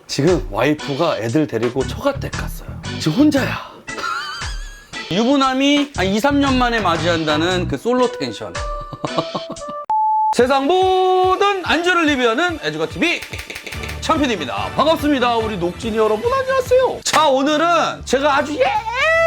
지금 와이프가 애들 데리고 처가댁 갔어요. 지금 혼자야. 유부남이 한 2, 3년 만에 맞이한다는 그 솔로 텐션. 세상 모든 안주를 리뷰하는 애주가TV 참PD입니다. 반갑습니다. 우리 녹진이 여러분 안녕하세요. 자, 오늘은 제가 아주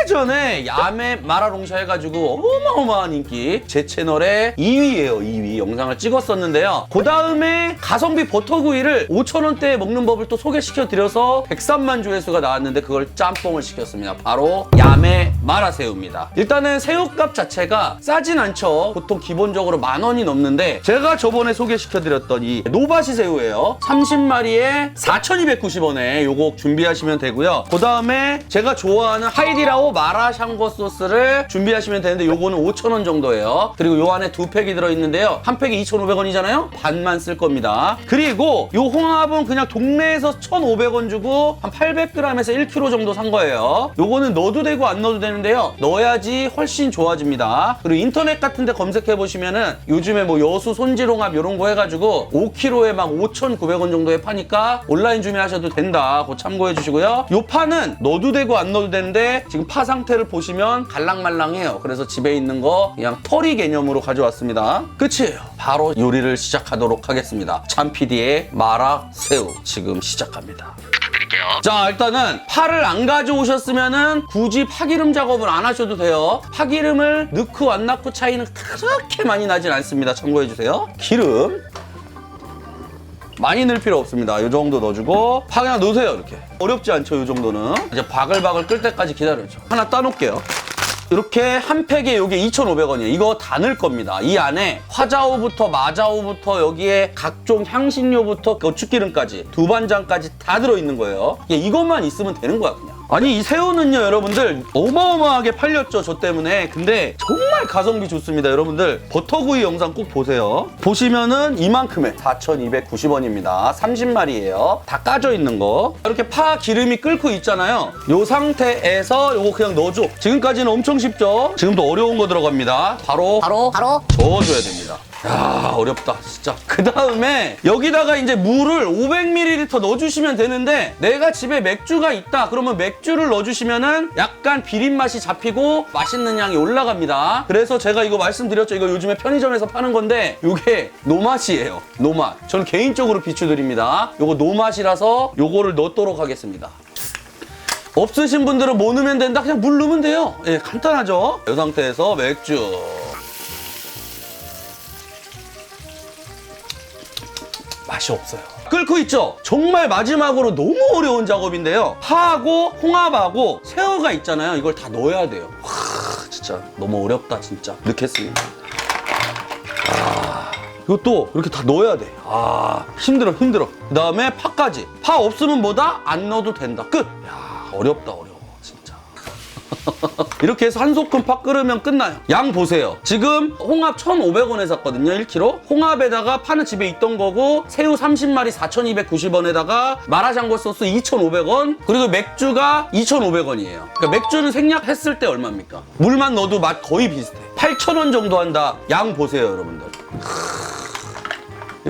예전에 야매 마라롱샤 해가지고 어마어마한 인기 제 채널의 2위예요. 2위 영상을 찍었었는데요. 그 다음에 가성비 버터구이를 5,000원대에 먹는 법을 또 소개시켜드려서 103만 조회수가 나왔는데 그걸 짬뽕을 시켰습니다. 바로 야매 마라새우입니다. 일단은 새우값 자체가 싸진 않죠. 보통 기본적으로 10,000원이 넘는데 제가 저번에 소개시켜드렸던 이 노바시 새우예요. 30마리에 4,290원에 요거 준비하시면 되고요. 그 다음에 제가 좋아하는 하이디라오 마라샹궈 소스를 준비하시면 되는데 요거는 5,000원 정도예요. 그리고 요 안에 2팩이 들어있는데요. 한 팩이 2,500원이잖아요. 반만 쓸 겁니다. 그리고 요 홍합은 그냥 동네에서 1,500원 주고 한 800g에서 1kg 정도 산 거예요. 요거는 넣어도 되고 안 넣어도 되는데요. 넣어야지 훨씬 좋아집니다. 그리고 인터넷 같은 데 검색해보시면은 요즘에 뭐 여수 손질홍합 요런 거 해가지고 5kg에 막 5,900원 정도에 파니까 온라인 주문하셔도 된다. 그거 참고해 주시고요. 요 파는 넣어도 되고 안 넣어도 되는데 지금 파 상태를 보시면 갈랑말랑해요. 그래서 집에 있는 거 그냥 털이 개념으로 가져왔습니다. 끝이에요. 바로 요리를 시작하도록 하겠습니다. 참PD의 마라새우 지금 시작합니다. 자, 일단은 파를 안 가져오셨으면은 굳이 파기름 작업을 안 하셔도 돼요. 파기름을 넣고 안 넣고 차이는 그렇게 많이 나진 않습니다. 참고해주세요. 기름 많이 넣을 필요 없습니다. 이 정도 넣어주고 파 그냥 넣으세요. 이렇게 어렵지 않죠. 이 정도는 이제 바글바글 끓 때까지 기다려줘. 하나 따놓을게요. 이렇게 한 팩에 이게 2,500원이에요. 이거 다 넣을 겁니다. 이 안에 화자오부터 마자오부터 여기에 각종 향신료부터 고추기름까지 두반장까지 다 들어있는 거예요. 이것만 있으면 되는 거야 그냥. 아니 이 새우는요 여러분들 어마어마하게 팔렸죠 저 때문에. 근데 정말 가성비 좋습니다. 여러분들 버터구이 영상 꼭 보세요. 보시면은 이만큼에 4,290원입니다 30마리예요 다 까져 있는 거. 이렇게 파 기름이 끓고 있잖아요. 요 상태에서 요거 그냥 넣어줘. 지금까지는 엄청 쉽죠. 지금도 어려운 거 들어갑니다. 바로 저어줘야 됩니다. 야, 어렵다 진짜. 그 다음에 여기다가 이제 물을 500ml 넣어주시면 되는데 내가 집에 맥주가 있다 그러면 맥주를 넣어주시면은 약간 비린 맛이 잡히고 맛있는 향이 올라갑니다. 그래서 제가 이거 말씀드렸죠. 이거 요즘에 편의점에서 파는 건데 이게 노맛이에요. 노맛. 저는 개인적으로 비추드립니다. 요거 노맛이라서 요거를 넣도록 하겠습니다. 없으신 분들은 뭐 넣으면 된다? 그냥 물 넣으면 돼요. 예, 간단하죠. 이 상태에서 맥주 맛이 없어요. 끓고 있죠? 정말 마지막으로 너무 어려운 작업인데요. 파하고 홍합하고 새우가 있잖아요. 이걸 다 넣어야 돼요. 와, 진짜 너무 어렵다 진짜. 넣겠습니다. 이것도 이렇게 다 넣어야 돼. 힘들어. 그 다음에 파까지. 파 없으면 뭐다? 안 넣어도 된다. 끝. 야, 어렵다 어려워 진짜. 이렇게 해서 한 소끔 파 끓으면 끝나요. 양 보세요. 지금 홍합 1,500원에 샀거든요 1kg. 홍합에다가 파는 집에 있던 거고 새우 30마리 4,290원에다가 마라샹궈 소스 2,500원 그리고 맥주가 2,500원이에요 그러니까 맥주는 생략했을 때 얼마입니까? 물만 넣어도 맛 거의 비슷해. 8,000원 정도 한다. 양 보세요 여러분들.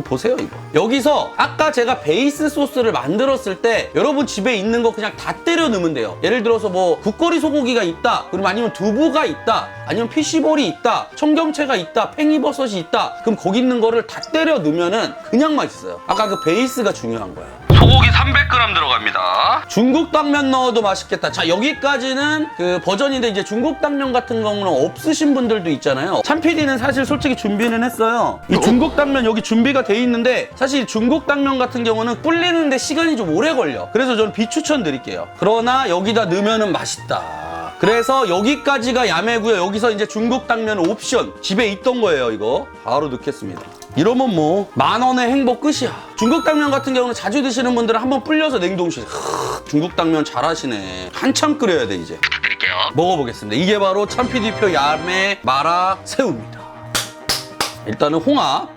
보세요 이거. 여기서 아까 제가 베이스 소스를 만들었을 때 여러분 집에 있는 거 그냥 다 때려 넣으면 돼요. 예를 들어서 뭐 국거리 소고기가 있다 그럼 아니면 두부가 있다 아니면 피쉬볼이 있다 청경채가 있다 팽이버섯이 있다 그럼 거기 있는 거를 다 때려 넣으면은 그냥 맛있어요. 아까 그 베이스가 중요한 거예요. 소고기 300g 들어갑니다. 중국 당면 넣어도 맛있겠다. 자, 여기까지는 그 버전인데 이제 중국 당면 같은 경우는 없으신 분들도 있잖아요. 참PD는 사실 솔직히 준비는 했어요. 이 중국 당면 여기 준비가 돼 있는데 사실 중국 당면 같은 경우는 불리는데 시간이 좀 오래 걸려. 그래서 저는 비추천 드릴게요. 그러나 여기다 넣으면은 맛있다. 그래서 여기까지가 야매고요. 여기서 이제 중국 당면 옵션 집에 있던 거예요. 이거 바로 넣겠습니다. 이러면 뭐 10,000원의 행복 끝이야. 중국 당면 같은 경우는 자주 드시는 분들은 한번 불려서 냉동실. 중국 당면 잘하시네. 한참 끓여야 돼 이제. 부탁드릴게요. 먹어보겠습니다. 이게 바로 참PD표 야매 마라 새우입니다. 일단은 홍합.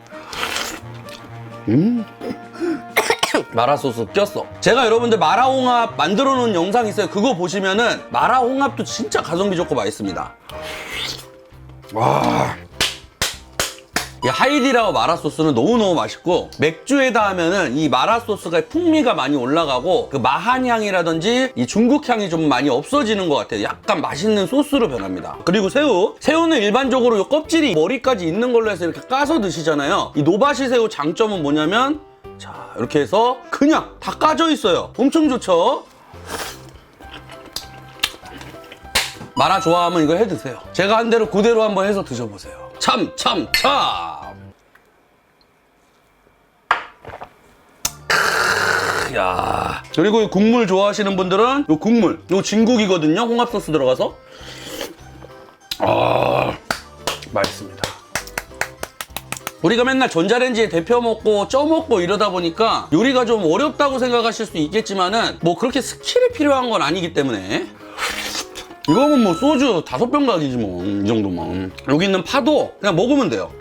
마라소스 꼈어. 제가 여러분들 마라홍합 만들어 놓은 영상 있어요. 그거 보시면은 마라홍합도 진짜 가성비 좋고 맛있습니다. 와. 이 하이디라오 마라 소스는 너무너무 맛있고 맥주에다 하면은 이 마라 소스가 풍미가 많이 올라가고 그 마한 향이라든지 이 중국 향이 좀 많이 없어지는 것 같아요. 약간 맛있는 소스로 변합니다. 그리고 새우는 일반적으로 이 껍질이 머리까지 있는 걸로 해서 이렇게 까서 드시잖아요. 이 노바시 새우 장점은 뭐냐면 자 이렇게 해서 그냥 다 까져 있어요. 엄청 좋죠? 마라 좋아하면 이거 해 드세요. 제가 한 대로 그대로 한번 해서 드셔보세요. 참. 야. 그리고 이 국물 좋아하시는 분들은 이 국물, 이 진국이거든요. 홍합 소스 들어가서. 맛있습니다. 우리가 맨날 전자레인지에 데펴 먹고 쪄 먹고 이러다 보니까 요리가 좀 어렵다고 생각하실 수 있겠지만은 뭐 그렇게 스킬이 필요한 건 아니기 때문에 이거면 뭐 소주 5병 가기지 뭐 이 정도면. 여기 있는 파도 그냥 먹으면 돼요.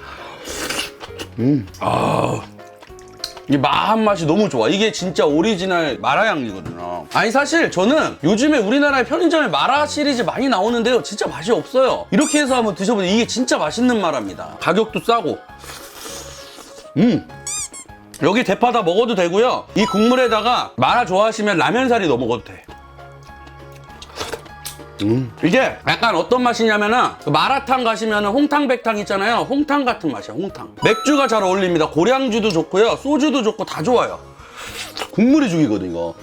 이 마한 맛이 너무 좋아. 이게 진짜 오리지널 마라향이거든요. 아니 사실 저는 요즘에 우리나라의 편의점에 마라 시리즈 많이 나오는데요, 진짜 맛이 없어요. 이렇게 해서 한번 드셔보세요. 이게 진짜 맛있는 마라입니다. 가격도 싸고. 여기 대파다 먹어도 되고요. 이 국물에다가 마라 좋아하시면 라면사리 넣어 먹어도 돼. 이게 약간 어떤 맛이냐면은 마라탕 가시면은 홍탕 백탕 있잖아요. 홍탕 같은 맛이야. 홍탕. 맥주가 잘 어울립니다. 고량주도 좋고요, 소주도 좋고 다 좋아요. 국물이 죽이거든 이거.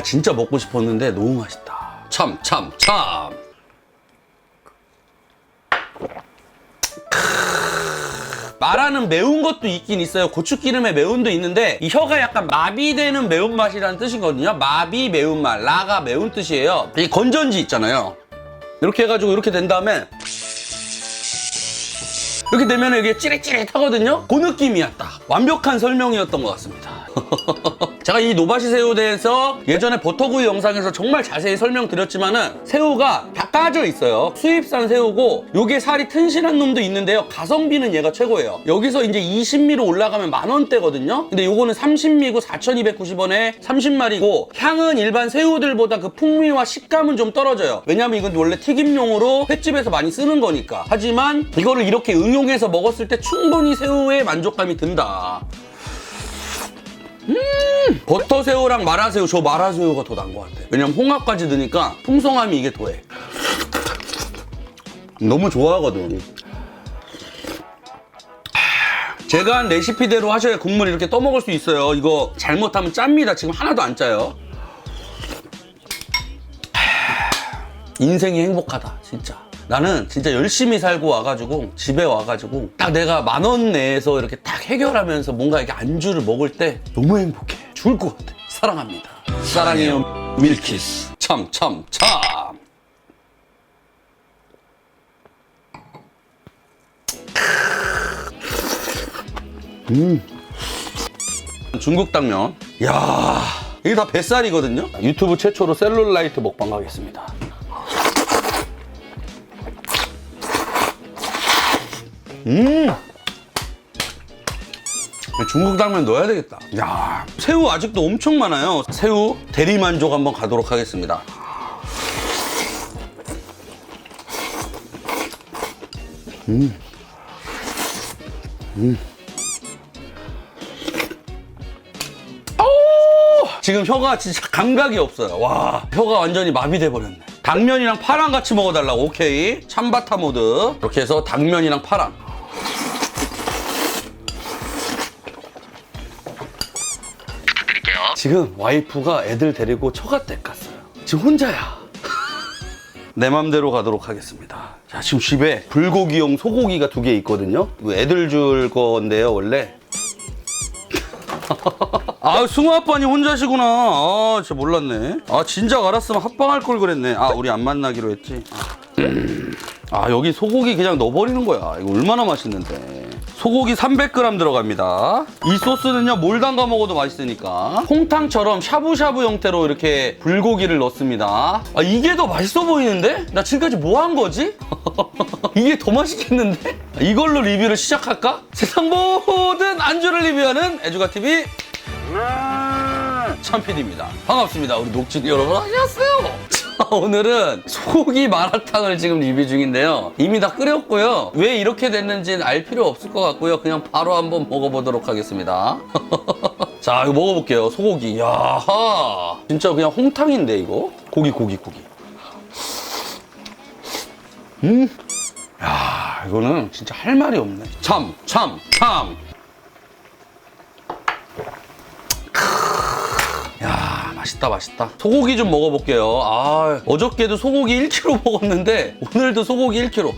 진짜 먹고 싶었는데 너무 맛있다. 참. 마라는 매운 것도 있긴 있어요. 고추기름의 매운도 있는데 이 혀가 약간 마비되는 매운맛이라는 뜻이거든요. 마비 매운맛, 라가 매운 뜻이에요. 이 건전지 있잖아요. 이렇게 해가지고 이렇게 된 다음에 이렇게 되면 이게 찌릿찌릿하거든요. 그 느낌이야. 딱 완벽한 설명이었던 것 같습니다. 제가 이 노바시 새우에 대해서 예전에 버터구이 영상에서 정말 자세히 설명드렸지만은 새우가 다 까져 있어요. 수입산 새우고 요게 살이 튼실한 놈도 있는데요, 가성비는 얘가 최고예요. 여기서 이제 20미로 올라가면 10,000원대거든요. 근데 요거는 30미고 4,290원에 30마리고 향은 일반 새우들보다 그 풍미와 식감은 좀 떨어져요. 왜냐면 이건 원래 튀김용으로 횟집에서 많이 쓰는 거니까. 하지만 이거를 이렇게 응용해서 먹었을 때 충분히 새우의 만족감이 든다. 버터새우랑 마라새우, 저 마라새우가 더 나은 것 같아. 왜냐면 홍합까지 넣으니까 풍성함이 이게 더해. 너무 좋아하거든. 제가 한 레시피대로 하셔야 국물 이렇게 떠먹을 수 있어요. 이거 잘못하면 짭니다. 지금 하나도 안 짜요. 인생이 행복하다 진짜. 나는 진짜 열심히 살고 와가지고 집에 와가지고 딱 내가 10,000원 내에서 이렇게 딱 해결하면서 뭔가 이렇게 안주를 먹을 때 너무 행복해. 죽을 것 같아. 사랑합니다. 사랑해요 밀키스. 참. 중국 당면. 이야, 이게 다 뱃살이거든요. 유튜브 최초로 셀룰라이트 먹방 가겠습니다. 중국 당면 넣어야 되겠다. 야, 새우 아직도 엄청 많아요. 새우 대리만족 한번 가도록 하겠습니다. 지금 혀가 진짜 감각이 없어요. 와, 혀가 완전히 마비돼 버렸네. 당면이랑 파랑 같이 먹어달라고. 오케이. 참바타 모드. 이렇게 해서 당면이랑 파랑. 지금 와이프가 애들 데리고 처갓댁 갔어요. 지금 혼자야. 내 맘대로 가도록 하겠습니다. 자, 지금 집에 불고기용 소고기가 2개 있거든요. 이거 애들 줄 건데요, 원래. 아, 승우 아빠니 혼자시구나. 아, 진짜 몰랐네. 아, 진작 알았으면 합방할 걸 그랬네. 아, 우리 안 만나기로 했지. 아, 여기 소고기 그냥 넣어버리는 거야. 이거 얼마나 맛있는데. 소고기 300g 들어갑니다. 이 소스는요, 뭘 담가 먹어도 맛있으니까 홍탕처럼 샤브샤브 형태로 이렇게 불고기를 넣습니다. 아, 이게 더 맛있어 보이는데? 나 지금까지 뭐 한 거지? 이게 더 맛있겠는데? 이걸로 리뷰를 시작할까? 세상 모든 안주를 리뷰하는 애주가TV. 참PD입니다. 반갑습니다. 우리 녹진 여러분 안녕하세요. 자, 오늘은 소고기 마라탕을 지금 리뷰 중인데요. 이미 다 끓였고요. 왜 이렇게 됐는지는 알 필요 없을 것 같고요. 그냥 바로 한번 먹어보도록 하겠습니다. 자, 이거 먹어볼게요. 소고기. 야하. 진짜 그냥 홍탕인데 이거? 고기. 야, 이거는 진짜 할 말이 없네. 참. 야, 맛있다. 소고기 좀 먹어볼게요. 아, 어저께도 소고기 1kg 먹었는데 오늘도 소고기 1kg.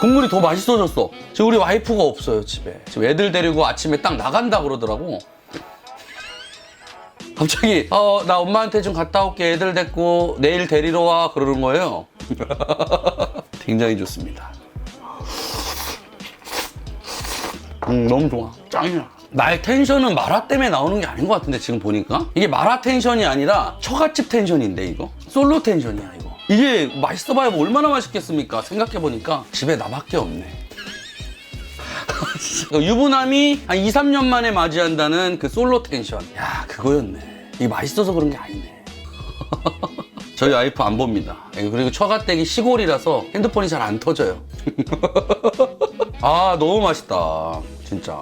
국물이 더 맛있어졌어. 지금 우리 와이프가 없어요, 집에. 지금 애들 데리고 아침에 딱 나간다 그러더라고. 갑자기 나 엄마한테 좀 갔다 올게. 애들 데리고 내일 데리러 와 그러는 거예요. 굉장히 좋습니다. 너무 좋아. 짱이야. 나의 텐션은 마라 때문에 나오는 게 아닌 것 같은데 지금 보니까 이게 마라 텐션이 아니라 처갓집 텐션인데 이거 솔로 텐션이야 이거. 이게 맛있어 봐야 뭐 얼마나 맛있겠습니까? 생각해보니까 집에 나밖에 없네. 유부남이 한 2, 3년 만에 맞이한다는 그 솔로 텐션. 야, 그거였네. 이게 맛있어서 그런 게 아니네. 저희 와이프 안 봅니다. 그리고 처갓댁이 시골이라서 핸드폰이 잘 안 터져요. 아, 너무 맛있다. 진짜.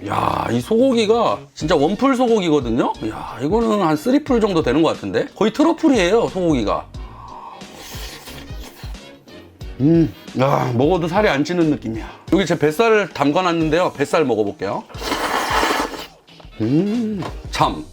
야, 이 소고기가 진짜 원풀 소고기거든요? 야, 이거는 한 3풀 정도 되는 것 같은데? 거의 트러플이에요, 소고기가. 야, 먹어도 살이 안 찌는 느낌이야. 여기 제 뱃살을 담가놨는데요. 뱃살 먹어볼게요. 참.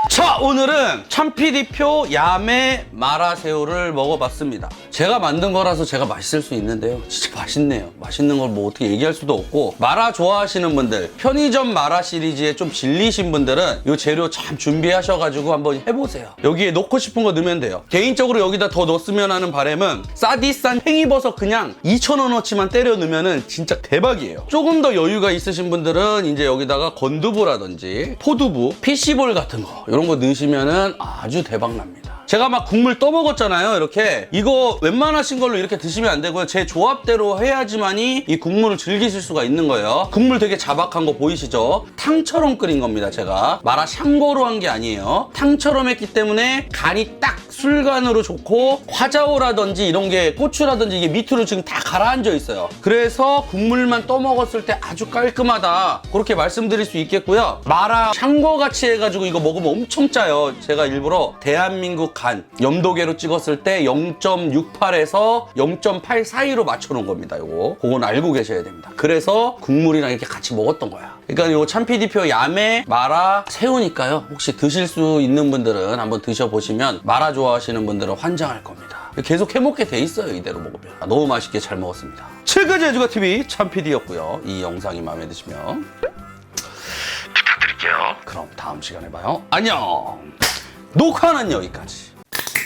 자, 오늘은 참PD표 야매 마라새우를 먹어봤습니다. 제가 만든 거라서 제가 맛있을 수 있는데요. 진짜 맛있네요. 맛있는 걸 뭐 어떻게 얘기할 수도 없고, 마라 좋아하시는 분들, 편의점 마라 시리즈에 좀 질리신 분들은 이 재료 참 준비하셔가지고 한번 해보세요. 여기에 넣고 싶은 거 넣으면 돼요. 개인적으로 여기다 더 넣었으면 하는 바람은 싸디싼 팽이버섯 그냥 2,000원어치만 때려 넣으면 진짜 대박이에요. 조금 더 여유가 있으신 분들은 이제 여기다가 건두부라든지 포두부, 피시볼 같은 거 이런 거 넣으시면은 아주 대박 납니다. 제가 막 국물 떠먹었잖아요. 이렇게 이거 웬만하신 걸로 이렇게 드시면 안 되고요. 제 조합대로 해야지만이 이 국물을 즐기실 수가 있는 거예요. 국물 되게 자박한 거 보이시죠? 탕처럼 끓인 겁니다. 제가 마라 샹궈로 한 게 아니에요. 탕처럼 했기 때문에 간이 딱 술간으로 좋고, 화자오라든지 이런 게 고추라든지 이게 밑으로 지금 다 가라앉아 있어요. 그래서 국물만 떠먹었을 때 아주 깔끔하다, 그렇게 말씀드릴 수 있겠고요. 마라 샹궈 같이 해가지고 이거 먹으면 엄청 짜요. 제가 일부러 대한민국 간 염도계로 찍었을 때 0.68에서 0.8 사이로 맞춰놓은 겁니다. 요거 그건 알고 계셔야 됩니다. 그래서 국물이랑 이렇게 같이 먹었던 거야. 그러니까 요 참PD표 야매 마라 새우니까요. 혹시 드실 수 있는 분들은 한번 드셔보시면, 마라 좋아하시는 분들은 환장할 겁니다. 계속 해먹게 돼 있어요. 이대로 먹으면. 너무 맛있게 잘 먹었습니다. 지금까지 애주가TV 참PD였고요. 이 영상이 마음에 드시면 부탁드릴게요. 그럼 다음 시간에 봐요. 안녕. 녹화는 여기까지.